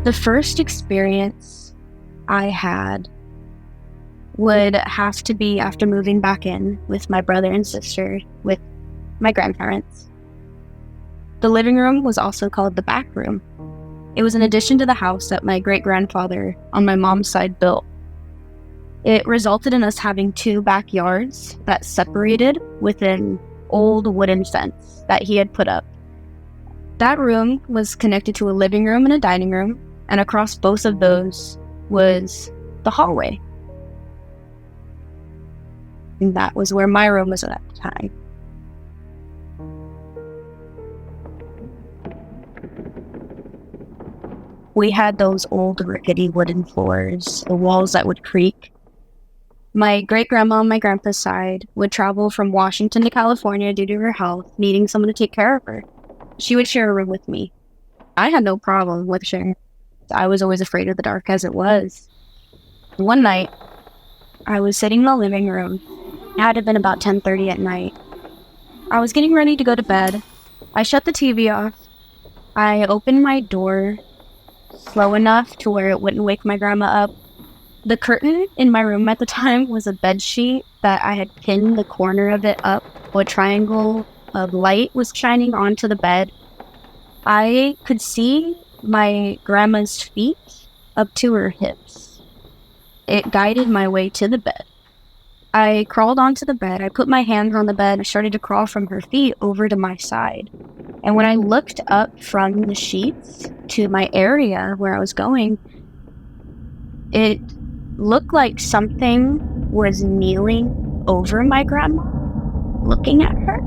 The first experience I had would have to be after moving back in with my brother and sister with my grandparents. The living room was also called the back room. It was an addition to the house that my great-grandfather on my mom's side built. It resulted in us having 2 backyards that separated with an old wooden fence that he had put up. That room was connected to a living room and a dining room, and across both of those was the hallway. And that was where my room was at the time. We had those old rickety wooden floors, the walls that would creak. My great-grandma on my grandpa's side would travel from Washington to California due to her health, needing someone to take care of her. She would share a room with me. I had no problem with sharing. I was always afraid of the dark as it was. One night, I was sitting in the living room. It had been about 10:30 at night. I was getting ready to go to bed. I shut the TV off. I opened my door slow enough to where it wouldn't wake my grandma up. The curtain in my room at the time was a bed sheet that I had pinned the corner of it up. A triangle of light was shining onto the bed. I could see my grandma's feet up to her hips. It guided my way to the bed. I crawled onto the bed. I put my hands on the bed and started to crawl from her feet over to my side. And when I looked up from the sheets to my area where I was going, it looked like something was kneeling over my grandma, looking at her.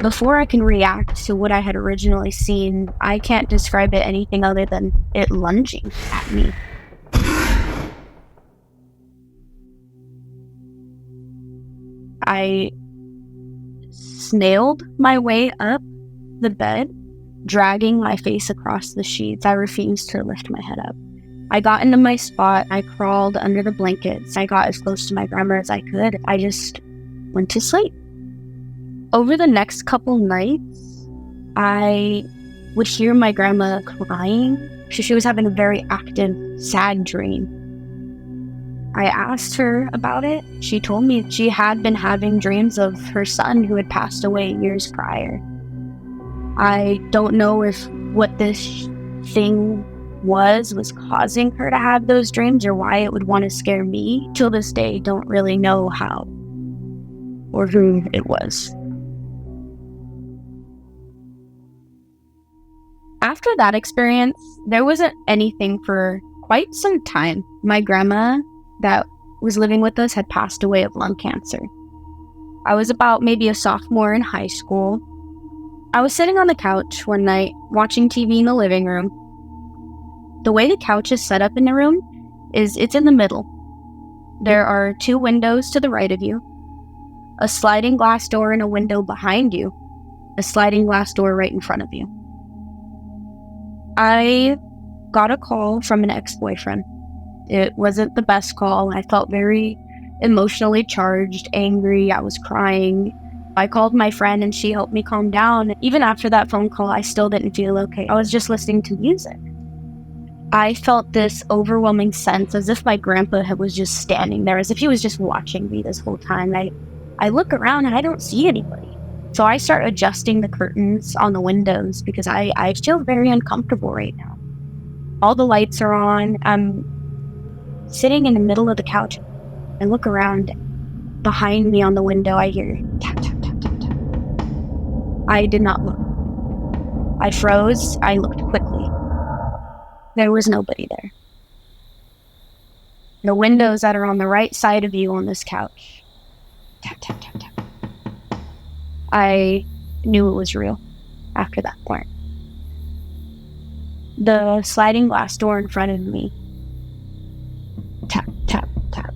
Before I can react to what I had originally seen, I can't describe it anything other than it lunging at me. I snailed my way up the bed, dragging my face across the sheets. I refused to lift my head up. I got into my spot. I crawled under the blankets. I got as close to my grandma as I could. I just went to sleep. Over the next couple nights, I would hear my grandma crying. She was having a very active, sad dream. I asked her about it. She told me she had been having dreams of her son who had passed away years prior. I don't know if what this thing was causing her to have those dreams or why it would want to scare me. Till this day, don't really know how or who it was. After that experience, there wasn't anything for quite some time. My grandma that was living with us had passed away of lung cancer. I was about maybe a sophomore in high school. I was sitting on the couch one night watching TV in the living room. The way the couch is set up in the room is it's in the middle. There are 2 windows to the right of you, a sliding glass door and a window behind you, a sliding glass door right in front of you. I got a call from an ex-boyfriend. It wasn't the best call. I felt very emotionally charged, angry. I was crying. I called my friend and she helped me calm down. Even after that phone call, I still didn't feel okay. I was just listening to music. I felt this overwhelming sense as if my grandpa was just standing there, as if he was just watching me this whole time. I look around and I don't see anybody. So I start adjusting the curtains on the windows because I feel very uncomfortable right now. All the lights are on. I'm sitting in the middle of the couch. I look around. Behind me on the window, I hear tap, tap, tap, tap, tap. I did not look. I froze. I looked quickly. There was nobody there. The windows that are on the right side of you on this couch. Tap, tap, tap, tap. I knew it was real after that point. The sliding glass door in front of me. Tap, tap, tap.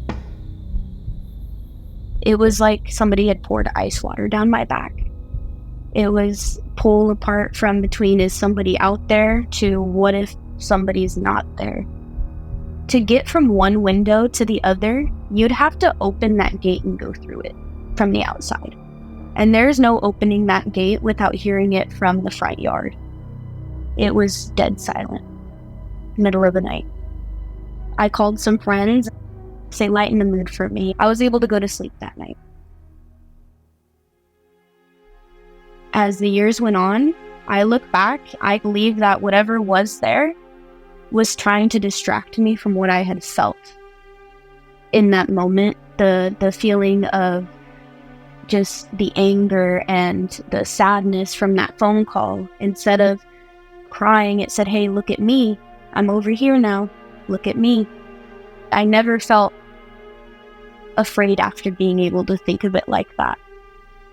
It was like somebody had poured ice water down my back. It was pull apart from between is somebody out there to what if somebody's not there. To get from one window to the other, you'd have to open that gate and go through it from the outside. And there's no opening that gate without hearing it from the front yard. It was dead silent, middle of the night. I called some friends, say lighten the mood for me. I was able to go to sleep that night. As the years went on, I look back, I believe that whatever was there was trying to distract me from what I had felt in that moment. The feeling of just the anger and the sadness from that phone call. Instead of crying, it said, hey, look at me. I'm over here now. Look at me. I never felt afraid after being able to think of it like that.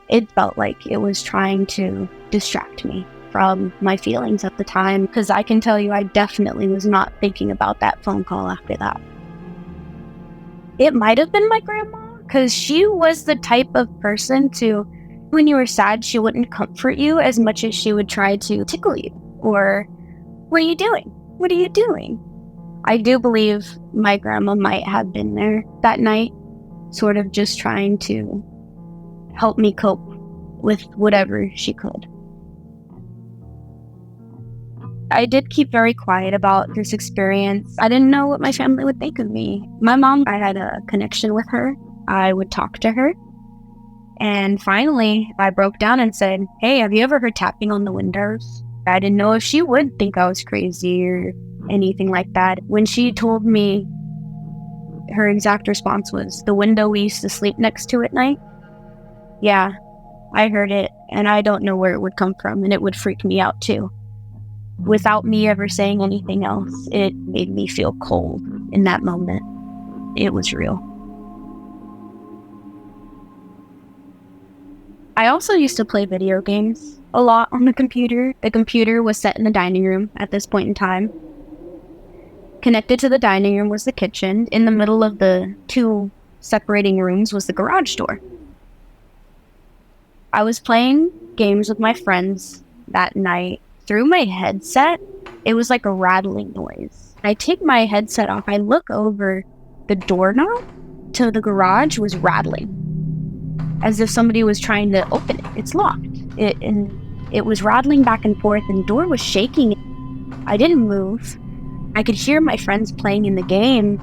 It felt like it was trying to distract me from my feelings at the time, because I can tell you I definitely was not thinking about that phone call after that. It might have been my grandma, because she was the type of person to, when you were sad, she wouldn't comfort you as much as she would try to tickle you. Or, what are you doing? What are you doing? I do believe my grandma might have been there that night, sort of just trying to help me cope with whatever she could. I did keep very quiet about this experience. I didn't know what my family would think of me. My mom, I had a connection with her. I would talk to her. And finally, I broke down and said, hey, have you ever heard tapping on the windows? I didn't know if she would think I was crazy or anything like that. When she told me, her exact response was, the window we used to sleep next to at night? Yeah, I heard it, and I don't know where it would come from, and it would freak me out too. Without me ever saying anything else, it made me feel cold in that moment. It was real. I also used to play video games a lot on the computer. The computer was set in the dining room at this point in time. Connected to the dining room was the kitchen. In the middle of the two separating rooms was the garage door. I was playing games with my friends that night. Through my headset, it was like a rattling noise. I take my headset off. I look over, the doorknob to the garage was rattling, as if somebody was trying to open it. It's locked. It was rattling back and forth, and the door was shaking. I didn't move. I could hear my friends playing in the game.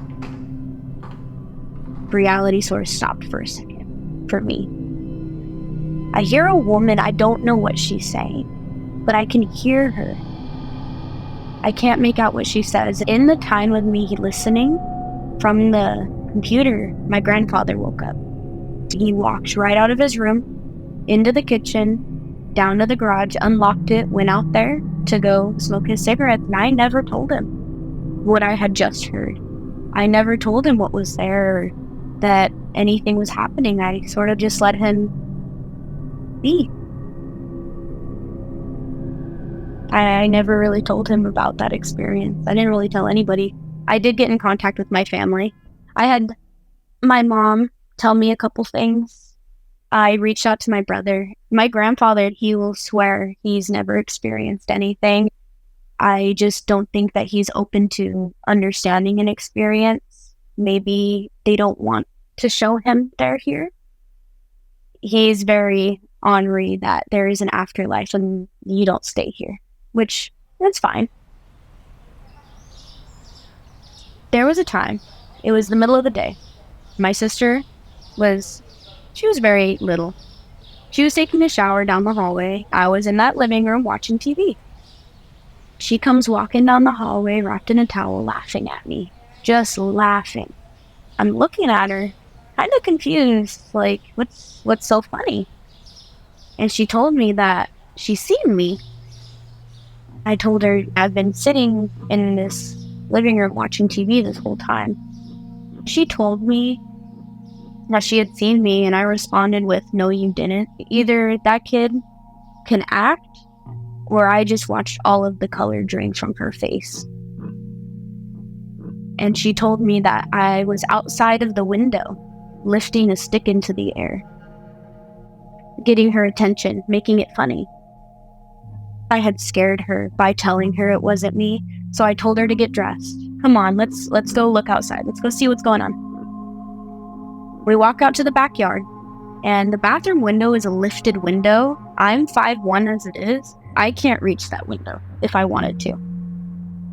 Reality sort of stopped for a second for me. I hear a woman. I don't know what she's saying, but I can hear her. I can't make out what she says. In the time of me listening from the computer, my grandfather woke up. He walked right out of his room, into the kitchen, down to the garage, unlocked it, went out there to go smoke his cigarette, and I never told him what I had just heard. I never told him what was there, or that anything was happening. I sort of just let him be. I never really told him about that experience. I didn't really tell anybody. I did get in contact with my family. I had my mom tell me a couple things. I reached out to my brother. My grandfather, he will swear he's never experienced anything. I just don't think that he's open to understanding an experience. Maybe they don't want to show him they're here. He's very ornery that there is an afterlife and you don't stay here, which that's fine. There was a time, it was the middle of the day. My sister she was very little. She was taking a shower down the hallway. I was in that living room watching TV. She comes walking down the hallway wrapped in a towel, laughing at me. Just laughing. I'm looking at her, kind of confused, like, what's so funny? And she told me that she's seen me. I told her I've been sitting in this living room watching TV this whole time. She told me that she had seen me, and I responded with, no, you didn't. Either that kid can act, or I just watched all of the color drain from her face. And she told me that I was outside of the window, lifting a stick into the air, getting her attention, making it funny. I had scared her by telling her it wasn't me, so I told her to get dressed. Come on, let's go look outside. Let's go see what's going on. We walk out to the backyard. And the bathroom window is a lifted window. I'm 5'1" as it is. I can't reach that window if I wanted to.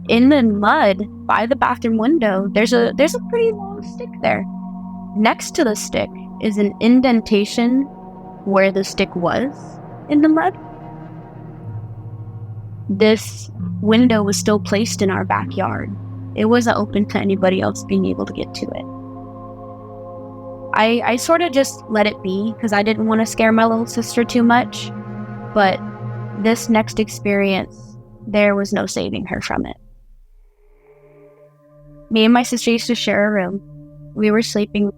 In the mud by the bathroom window, there's a pretty long stick there. Next to the stick is an indentation where the stick was in the mud. This window was still placed in our backyard. It wasn't open to anybody else being able to get to it. I sort of just let it be because I didn't want to scare my little sister too much. But this next experience, there was no saving her from it. Me and my sister used to share a room. We were sleeping.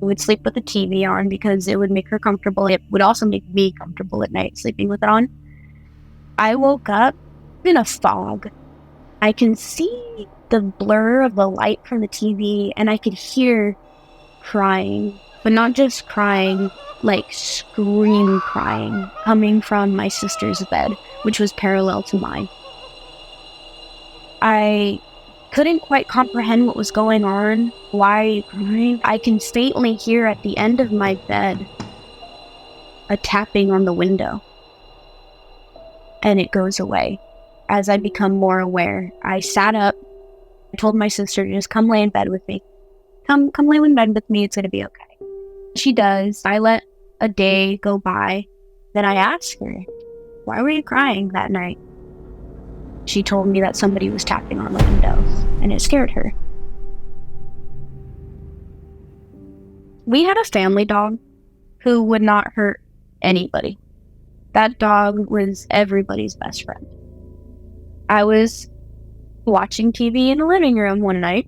We would sleep with the TV on because it would make her comfortable. It would also make me comfortable at night sleeping with it on. I woke up in a fog. I can see the blur of the light from the TV, and I could hear crying, but not just crying, like scream crying, coming from my sister's bed, which was parallel to mine. I couldn't quite comprehend what was going on, why crying. I can faintly hear at the end of my bed a tapping on the window, and it goes away. As I become more aware, I sat up. I told my sister to just come lay in bed with me. Come lay in bed with me, it's gonna be okay. She does. I let a day go by. Then I asked her, why were you crying that night? She told me that somebody was tapping on the windows, and it scared her. We had a family dog who would not hurt anybody. That dog was everybody's best friend. I was watching TV in the living room one night.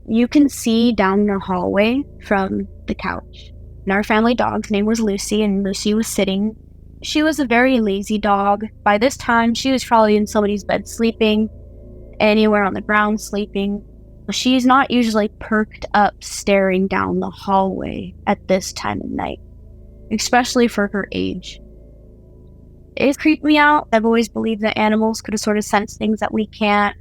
You can see down the hallway from the couch. And our family dog's name was Lucy, and Lucy was sitting. She was a very lazy dog. By this time, she was probably in somebody's bed sleeping, anywhere on the ground sleeping. She's not usually perked up staring down the hallway at this time of night, especially for her age. It creeped me out. I've always believed that animals could have sort of sensed things that we can't,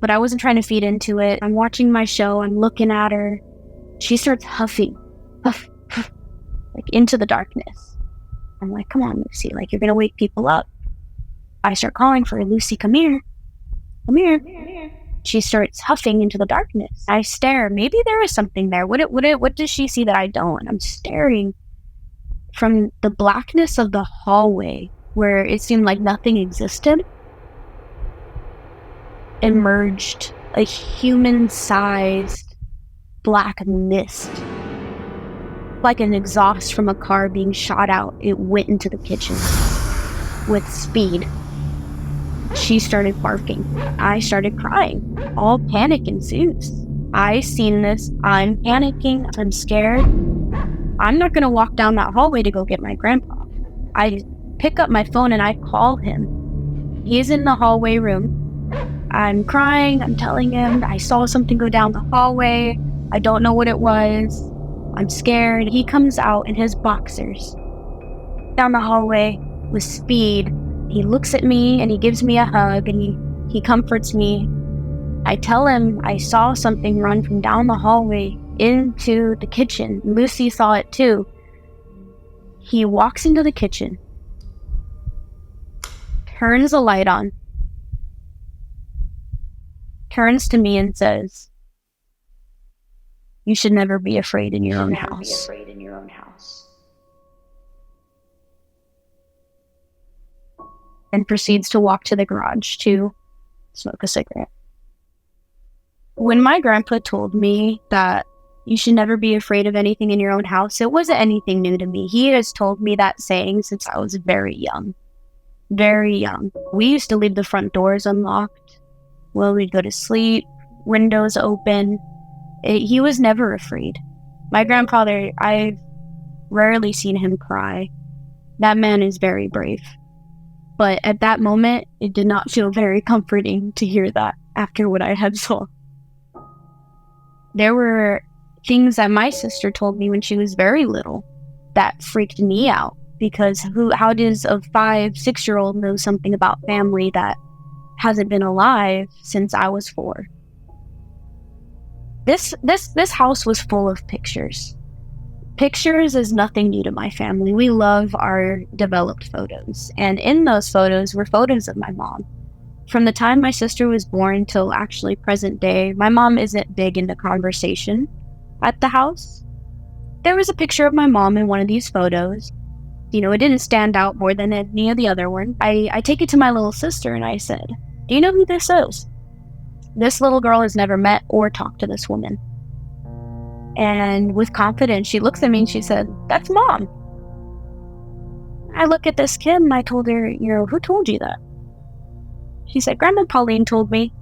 but I wasn't trying to feed into it. I'm watching my show, I'm looking at her. She starts huffing, huff, huff, like into the darkness. I'm like, come on, Lucy, like you're gonna wake people up. I start calling for her, Lucy, come here. Come here. She starts huffing into the darkness. I stare. Maybe there is something there. What does she see that I don't? I'm staring. From the blackness of the hallway, where it seemed like nothing existed, emerged a human-sized black mist. Like an exhaust from a car being shot out, it went into the kitchen with speed. She started barking. I started crying. All panic ensues. I seen this. I'm panicking. I'm scared. I'm not going to walk down that hallway to go get my grandpa. I pick up my phone and I call him. He's in the hallway room. I'm crying. I'm telling him I saw something go down the hallway. I don't know what it was. I'm scared. He comes out in his boxers down the hallway with speed. He looks at me and he gives me a hug and he comforts me. I tell him I saw something run from down the hallway into the kitchen. Lucy saw it too. He walks into the kitchen, turns the light on, turns to me and says, "You should never be afraid in your own house." And proceeds to walk to the garage to smoke a cigarette. When my grandpa told me that you should never be afraid of anything in your own house, it wasn't anything new to me. He has told me that saying since I was very young. Very young. We used to leave the front doors unlocked when we'd go to sleep, windows open. He was never afraid. My grandfather, I've rarely seen him cry. That man is very brave. But at that moment, it did not feel very comforting to hear that after what I had saw. There were things that my sister told me when she was very little that freaked me out, because how does a 5-6-year-old know something about family that hasn't been alive since I was 4? This house was full of pictures. Pictures is nothing new to my family. We love our developed photos. And in those photos were photos of my mom. From the time my sister was born till actually present day, my mom isn't big into conversation at the house. There was a picture of my mom in one of these photos. You know, it didn't stand out more than any of the other one. I take it to my little sister and I said, "Do you know who this is?" This little girl has never met or talked to this woman. And with confidence, she looks at me and she said, "That's Mom." I look at this kid and I told her, "Who told you that?" She said, "Grandma Pauline told me."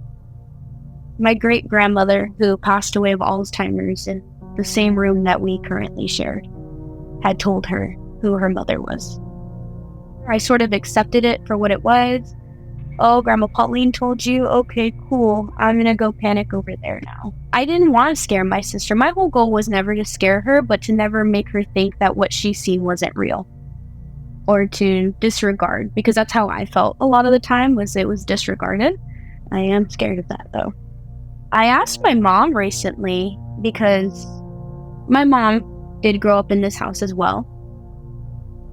My great-grandmother, who passed away of Alzheimer's in the same room that we currently shared, had told her who her mother was. I sort of accepted it for what it was. "Oh, Grandma Pauline told you? Okay, cool. I'm gonna go panic over there now." I didn't want to scare my sister. My whole goal was never to scare her, but to never make her think that what she seen wasn't real. Or to disregard, because that's how I felt a lot of the time, was it was disregarded. I am scared of that, though. I asked my mom recently, because my mom did grow up in this house as well.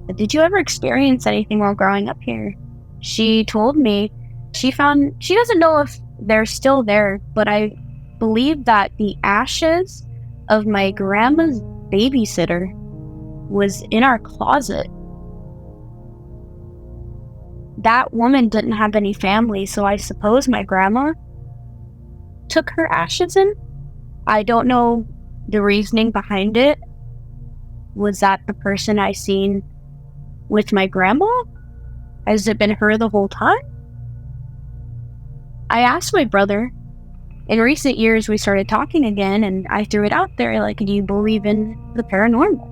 But did you ever experience anything while growing up here? She told me she doesn't know if they're still there, but I believe that the ashes of my grandma's babysitter was in our closet. That woman didn't have any family, so I suppose my grandma took her ashes in. I don't know the reasoning behind it. Was that the person I seen with my grandma? Has it been her the whole time? I asked my brother. In recent years, we started talking again, and I threw it out there, like, "Do you believe in the paranormal?"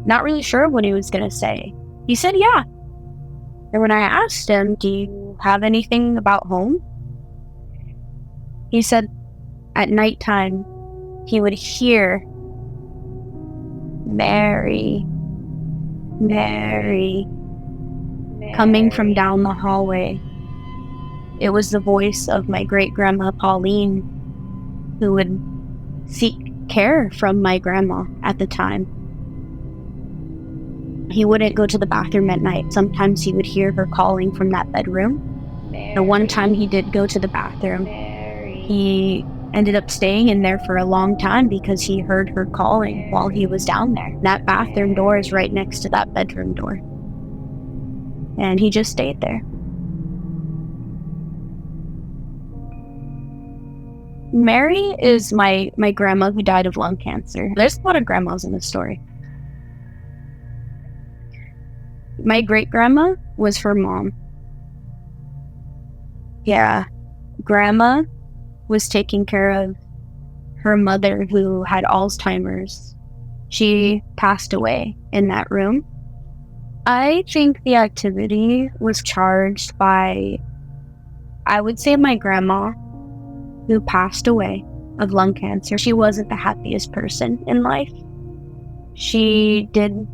Not really sure what he was going to say. He said, "Yeah." And when I asked him, "Do you have anything about home?" He said at nighttime, he would hear, "Mary, Mary," coming from down the hallway. It was the voice of my great-grandma Pauline, who would seek care from my grandma at the time. He wouldn't go to the bathroom at night. Sometimes he would hear her calling from that bedroom. The one time he did go to the bathroom, he ended up staying in there for a long time because he heard her calling while he was down there. That bathroom door is right next to that bedroom door. And he just stayed there. Mary is my grandma who died of lung cancer. There's a lot of grandmas in this story. My great-grandma was her mom. Yeah, grandma was taking care of her mother who had Alzheimer's. She passed away in that room. I think the activity was charged by, I would say, my grandma, who passed away of lung cancer. She wasn't the happiest person in life. She did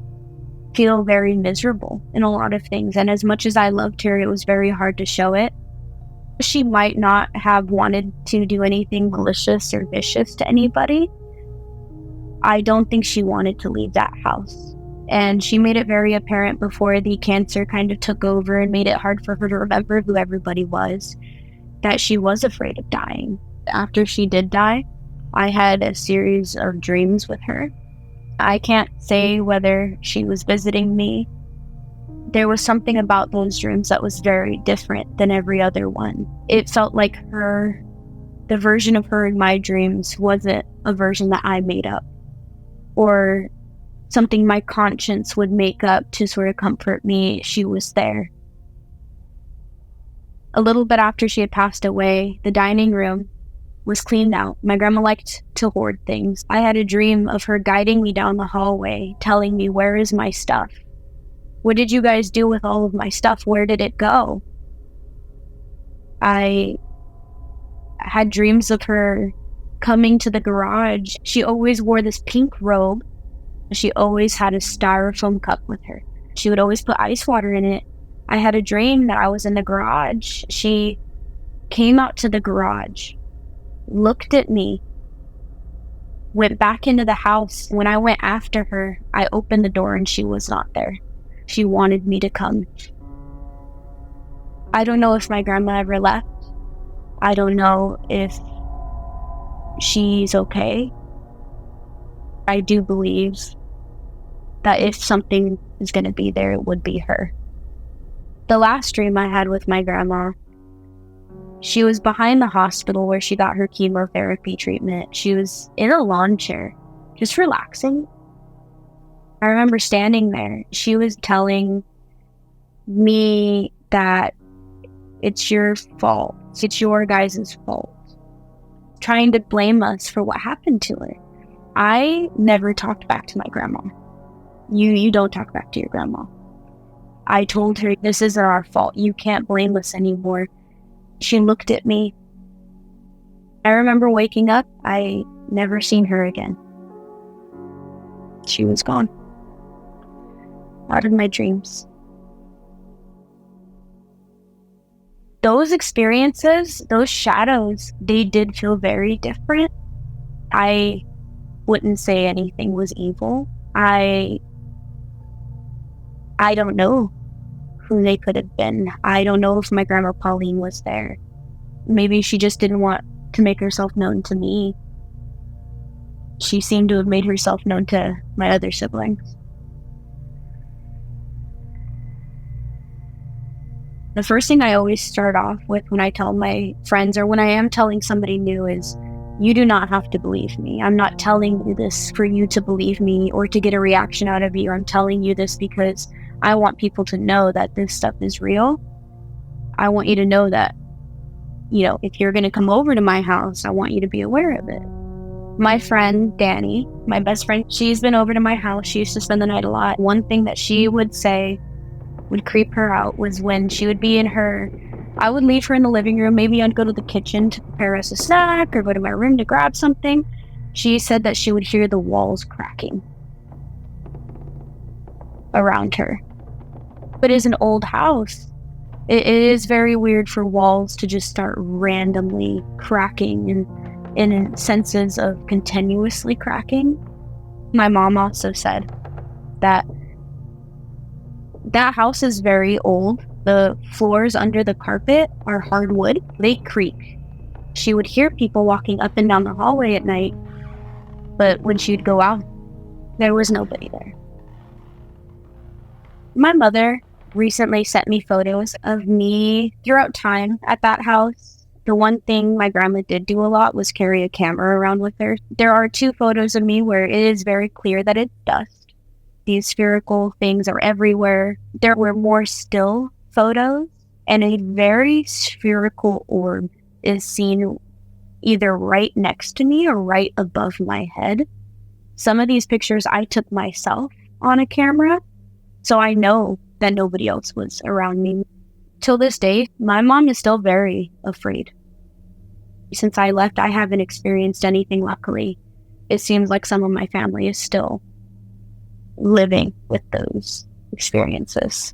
feel very miserable in a lot of things, and as much as I loved her, it was very hard to show it. She might not have wanted to do anything malicious or vicious to anybody. I don't think she wanted to leave that house. And she made it very apparent before the cancer kind of took over and made it hard for her to remember who everybody was, that she was afraid of dying. After she did die, I had a series of dreams with her. I can't say whether she was visiting me. There was something about those dreams that was very different than every other one. It felt like the version of her in my dreams wasn't a version that I made up, or something my conscience would make up to sort of comfort me. She was there. A little bit after she had passed away, the dining room was cleaned out. My grandma liked to hoard things. I had a dream of her guiding me down the hallway, telling me, "Where is my stuff? What did you guys do with all of my stuff? Where did it go?" I had dreams of her coming to the garage. She always wore this pink robe. She always had a styrofoam cup with her. She would always put ice water in it. I had a dream that I was in the garage. She came out to the garage, looked at me, went back into the house. When I went after her, I opened the door and she was not there. She wanted me to come. I don't know if my grandma ever left. I don't know if she's okay. I do believe that if something is going to be there, it would be her. The last dream I had with my grandma, she was behind the hospital where she got her chemotherapy treatment. She was in a lawn chair, just relaxing. I remember standing there. She was telling me that it's your fault. It's your guys' fault. Trying to blame us for what happened to her. I never talked back to my grandma. You don't talk back to your grandma. I told her, this isn't our fault. You can't blame us anymore. She looked at me. I remember waking up. I never seen her again. She was gone. Out of my dreams. Those experiences, those shadows, they did feel very different. I wouldn't say anything was evil. I don't know who they could have been. I don't know if my grandma Pauline was there. Maybe she just didn't want to make herself known to me. She seemed to have made herself known to my other siblings. The first thing I always start off with when I tell my friends or when I am telling somebody new is, you do not have to believe me. I'm not telling you this for you to believe me or to get a reaction out of you. I'm telling you this because I want people to know that this stuff is real. I want you to know that, if you're going to come over to my house, I want you to be aware of it. My friend, Danny, my best friend, she's been over to my house. She used to spend the night a lot. One thing that she would say would creep her out was when she would be I would leave her in the living room. Maybe I'd go to the kitchen to prepare us a snack or go to my room to grab something. She said that she would hear the walls cracking around her. But it's an old house. It is very weird for walls to just start randomly cracking and in senses of continuously cracking. My mom also said that house is very old. The floors under the carpet are hardwood. They creak. She would hear people walking up and down the hallway at night, but when she'd go out, there was nobody there. My mother recently sent me photos of me throughout time at that house. The one thing my grandma did do a lot was carry a camera around with her. There are 2 photos of me where it is very clear that it's dust. These spherical things are everywhere. There were more still photos, and a very spherical orb is seen either right next to me or right above my head. Some of these pictures I took myself on a camera, so I know that nobody else was around me. Till this day, my mom is still very afraid. Since I left, I haven't experienced anything, luckily. It seems like some of my family is still living with those experiences.